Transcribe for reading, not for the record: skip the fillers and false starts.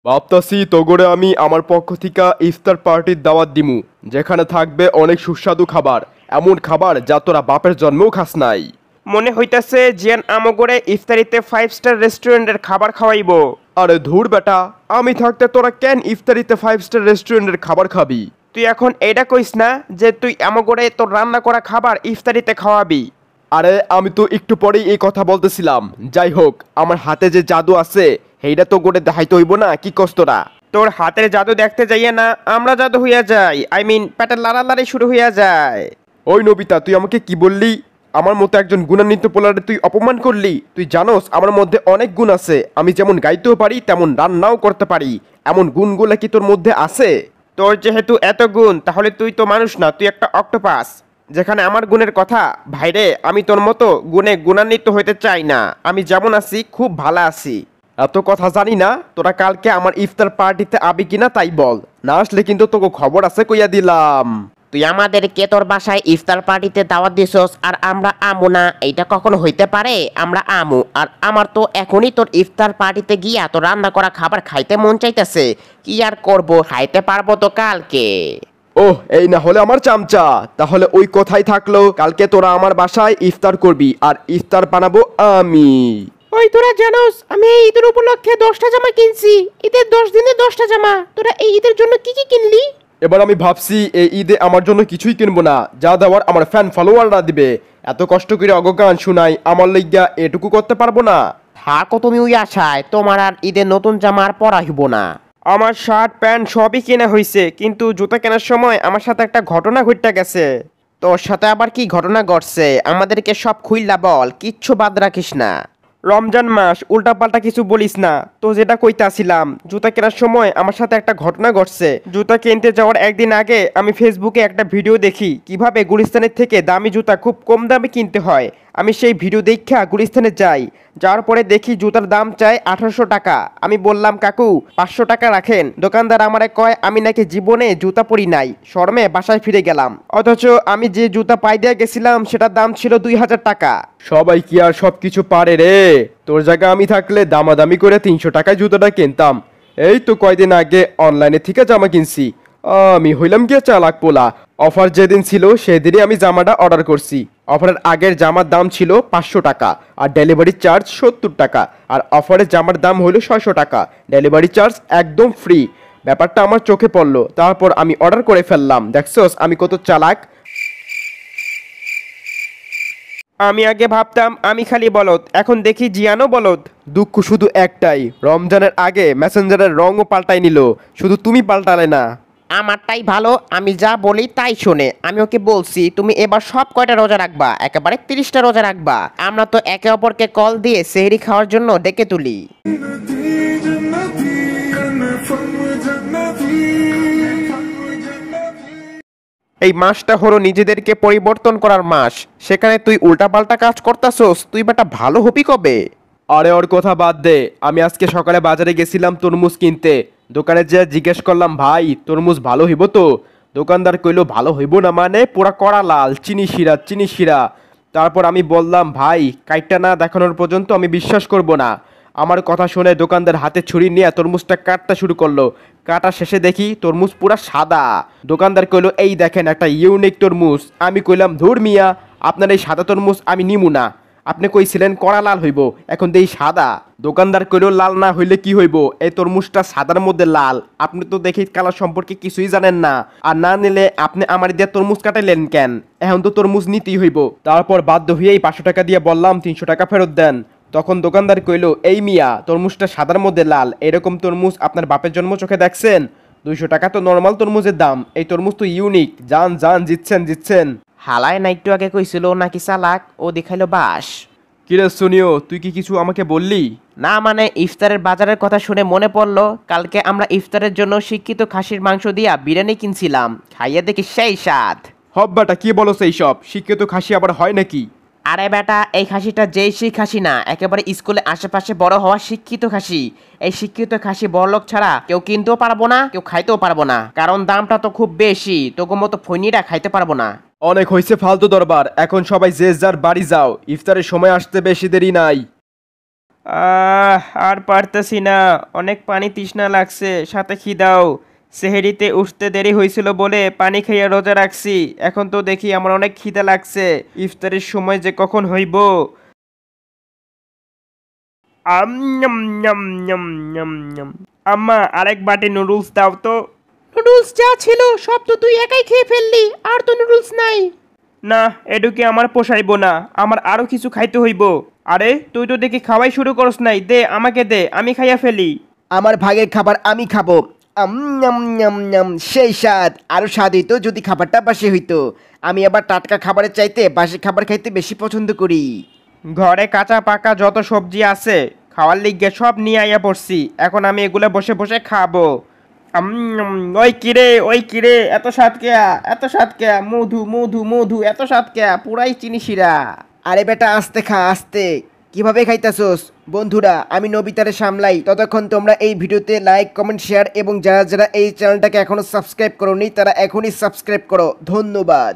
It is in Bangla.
ভাবতাছি তগরে আমি আমার পক্ষ থেকে ইফতার পার্টির দাওয়াত দিমু, যেখানে থাকবে অনেক সুস্বাদু খাবার, এমন খাবার যা তোরা বাপের জন্মেও খাস নাই। মনে হইতাছে জিয়ান আমগরে ইফতারিতে 5 স্টার রেস্টুরেন্টের খাবার খাওয়াইবো। আরে ধুর বেটা, আমি থাকতে তোরা কেন ইফতারিতে 5 স্টার রেস্টুরেন্টের খাবার খাবি? তুই এখন এইটা কইস না যে তুই আমগরে তোর রান্না করা খাবার ইফতারিতে খাওয়াবি। আরে আমি তো একটু পরেই এই কথা বলতেছিলাম। যাই হোক, আমার হাতে যে জাদু আছে সেইটা তো করে দেখাইতে হইব না, কি কষ্টরা? তোর হাতের জাদু দেখতে যাইয়া না আমরা জাদু হইয়া যাই, আই মিন পেটের লাড়ালাড়ি শুরু হইয়া যায়। ওই নবিতা, তুই আমাকে কি বললি? আমার মতো একজন গুণান্বিত পোলারে তুই অপমান করলি। তুই জানোস আমার মধ্যে অনেক গুণ আছে, আমি যেমন গাইতেও পারি তেমন রান্নাও করতে পারি। এমন গুণগুলো কি তোর মধ্যে আছে? তোর যেহেতু এত গুণ, তাহলে তুই তো মানুষ না, তুই একটা অক্টোপাস। যেখানে আমার গুণের কথা, ভাইরে আমি তোর মতো গুণে গুণান্বিত হইতে চাই না। আমি যেমন আছি খুব ভালো আছি। এত কথা জানি না, তোরা কালকে আমার ইফতার পার্টিতে আবি কিনা তাই বল, না আসলে কিন্তু তোকে খবর আছে কইয়া দিলাম। তুই আমাদেরকে তোর বাসায় ইফতার পার্টিতে দাওয়াত দিছস আর আমরা আমু না, এইটা কখনো হইতে পারে? আমরা আমু, আর আমার তো এখনই তোর ইফতার পার্টিতে গিয়া তোর রান্না করা খাবার খাইতে মন চাইতেছে। কি আর করব, খাইতে পারবো তো কালকে। ওহ, এই না হলে আমার চামচা। তাহলে ওই কথাই থাকলো, কালকে তোরা আমার বাসায় ইফতার করবি আর ইফতার বানাবো আমি। ওই তোরা জানোস আমি এই ঈদের উপলক্ষে 10টা জামা কিনছি। ঈদের 10 দিনে 10টা জামা। তোরা এই ঈদের জন্য কি কি কিনলি? এবার আমি ভাবছি এই ঈদে আমার জন্য কিছুই কিনবো না, যা দেওয়ার আমার ফ্যান ফলোয়াররা দিবে। এত কষ্ট করে অগগান শুনাই, আমার লইগা এটুকু করতে পারবো না? থাকো তুমি ওই আশায়, তোমার আর ঈদের নতুন জামা আর পরা হইব না। আমার শার্ট প্যান্ট সবই কেনা হয়েছে, কিন্তু জুতা কেনার সময় আমার সাথে একটা ঘটনা ঘটে গেছে। তোর সাথে আবার কি ঘটনা ঘটছে? আমাদেরকে সব খুইল্লা বল, কিচ্ছু বাদ রাখিস না। রমজান মাস, উল্টাপাল্টা কিছু বলিস না। তো যেটা কইতাছিলাম, জুতা কেনার সময় আমার সাথে একটা ঘটনা ঘটছে। জুতা কিনতে যাওয়ার একদিন আগে আমি ফেসবুকে একটা ভিডিও দেখি কিভাবে গুলিস্তানের থেকে দামি জুতা খুব কম দামে কিনতে হয়। আমি সেই ভিডিও দেখা গুলিস্তানে যাই, যাওয়ার পরে দেখি জুতার দাম চায় 1800 টাকা। আমি বললাম, কাকু 500 টাকা রাখেন। দোকানদার আমারে কয় আমি নাকি জীবনে জুতা পরি নাই। শরমে বাসায় ফিরে গেলাম, অথচ আমি যে জুতা পাই দিয়ে গেছিলাম সেটার দাম ছিল 2000 টাকা। সবাই কি আর সবকিছু পারে রে? তোর জায়গা আমি থাকলে দামাদামি করে 300 টাকায় জুতোটা কিনতাম। এই তো কয়দিন আগে অনলাইনে থেকে জামা কিনছি। আমি হইলাম গিয়ে চালাক পোলা। অফার যেদিন ছিল সেদিনই আমি জামাটা অর্ডার করছি। অফারের আগের জামার দাম ছিল 500 টাকা আর ডেলিভারি চার্জ 70 টাকা, আর অফারের জামার দাম হলো 600 টাকা, ডেলিভারি চার্জ একদম ফ্রি। ব্যাপারটা আমার চোখে পড়লো, তারপর আমি অর্ডার করে ফেললাম। দেখছোস আমি কত চালাক? আমি আগে ভাবতাম আমি খালি বলদ, এখন দেখি জিয়ানও বলদ। দুঃখ শুধু একটাই, রমজানের আগে মেসেঞ্জারের রঙও পাল্টাই নিল, শুধু তুমি পাল্টালে না। আমারটাই ভালো, আমি যা বলি তাই শোনে। আমি ওকে বলছি তুমি এবার সব কয়টা রোজা রাখবা, একেবারে 30টা রোজা রাখবা। আমরা তো একে অপরকে কল দিয়ে সেহরি খাওয়ার জন্য ডেকে তুলি। এই মাসটা হলো নিজেদেরকে পরিবর্তন করার মাস, সেখানে তুই উল্টাপাল্টা কাজ করতাছস। তুই বেটা ভালো হবি কবে? আরে ওর কথা বাদ দে, আমি আজকে সকালে বাজারে গেছিলাম তরমুজ কিনতে। দোকানে যে জিজ্ঞেস করলাম, ভাই তরমুজ ভালো হইব তো? দোকানদার কইলো ভালো হইব না মানে, পুরা কড়া লাল, চিনি শিরা চিনি শিরা। তারপর আমি বললাম, ভাই কাইটটা না দেখানোর পর্যন্ত আমি বিশ্বাস করব না। আমার কথা শুনে দোকানদার হাতে ছুরি নিয়ে তরমুজটা কাটতে শুরু করলো। কাটা শেষে দেখি তরমুজ পুরা সাদা। দোকানদার কইলো, এই দেখেন একটা ইউনিক তরমুজ। আমি কইলাম, ধুর মিয়া, আপনার এই সাদা তরমুজ আমি নিমু না। আপনি কইছিলেন কড়া লাল হইব, এখন দেই সাদা। দোকানদার কইলো, লাল না হইলে কি হইব, এই তরমুজটা সাদার মধ্যে লাল। আপনি তো দেখি কালার সম্পর্কে কিছুই জানেন না, আর না নিলে আপনি আমার দিয়ে তরমুজ কাটাইলেন কেন? এখন তো তরমুজ নিতেই হইব। তারপর বাধ্য হয়েই 500 টাকা দিয়ে বললাম 300 টাকা ফেরত দেন। তখন দোকানদার কইলো, এই মিয়া তরমুজটা সাদার মধ্যে লাল, এরকম তরমুজ আপনার বাপের জন্ম চোখে দেখছেন? 200 টাকা তো নর্মাল তরমুজের দাম, এই তরমুজ তো ইউনিক। যান যান, জিতছেন জিতছেন। হালায় না একটু আগে কইছিল নাকি চালাক, ও দেখাইলো বাস। কিরে সোনিও, তুই কি কিছু আমাকে বললি? না মানে ইফতারের বাজারের কথা শুনে মনে পড়লো, কালকে আমরা ইফতারের জন্য শিক্ষিত খাসির মাংস দিয়া বিরিয়ানি কিনছিলাম। খাইয়ে দেখি সেই স্বাদ। হব্বাটা কি বলো সেই সব? শিক্ষিত খাসি আবার হয় নাকি? আরে বেটা, এই খাসিটা যেই সেই খাসি না, একেবারে স্কুলে আশেপাশে বড় হওয়া শিক্ষিত খাসি। এই শিক্ষিত খাসি বড়লোক ছাড়া কেউ কিনতেও পারবো না, কেউ খাইতেও পারবো না, কারণ দামটা তো খুব বেশি। তোকে মতো ফৈনিরা খাইতে পারবো না। অনেক হয়েছে ফালতু দরবার, এখন সবাই যে যার বাড়ি যাও, ইফতারের সময় আসতে বেশি দেরি নাই। আর পারতেছি না, অনেক পানি তৃষ্ণা লাগছে, সাথে খিদাও। সেহেরিতে উঠতে দেরি হয়েছিল বলে পানি খেয়ে রোজা রাখছি, এখন তো দেখি আমার অনেক খিদা লাগছে, ইফতারের সময় যে কখন হইব। আম ñam ñam ñam ñam ñam। আম্মা আরেক বাটি নুডলস দাও তো। নুডলস যা ছিল সব তো তুই একাই খেয়ে ফেললি, আর তো নুডলস নাই। না, এডুকে আমার পোষাইবো না, আমার আরো কিছু খাইতে হইব। আরে তুই তো দেখি খাওয়াই শুরু করস নাই, দে আমাকে দে, আমি খাইয়া ফেলি। আমার ভাগের খাবার আমি খাবো। ñam ñam ñam, সেই স্বাদ, আরো স্বাদ হইতো যদি খাবারটা বাসি হইতো। আমি আবার টাটকা খাবারের চাইতে বাসি খাবার খাইতে বেশি পছন্দ করি। ঘরে কাঁচা পাকা যত সবজি আছে খাওয়ার লিগে সব নিয়ে আইয়া পড়ছি, এখন আমি এগুলো বসে বসে খাবো। ওই কিরে এত স্বাদ কেয়া, এত স্বাদ কেয়া, মধু মধু মধু, এত স্বাদ কেয়া, পুরাই চিনি শিরা। আরে বেটা আস্তে খা আস্তে, কিভাবে খাইতাছোস? বন্ধুরা, আমি নবিতারে সামলাই, ততক্ষণ তোমরা এই ভিডিওতে লাইক কমেন্ট শেয়ার এবং যারা যারা এই চ্যানেলটাকে এখনো সাবস্ক্রাইব করোনি তারা এখনই সাবস্ক্রাইব করো। ধন্যবাদ।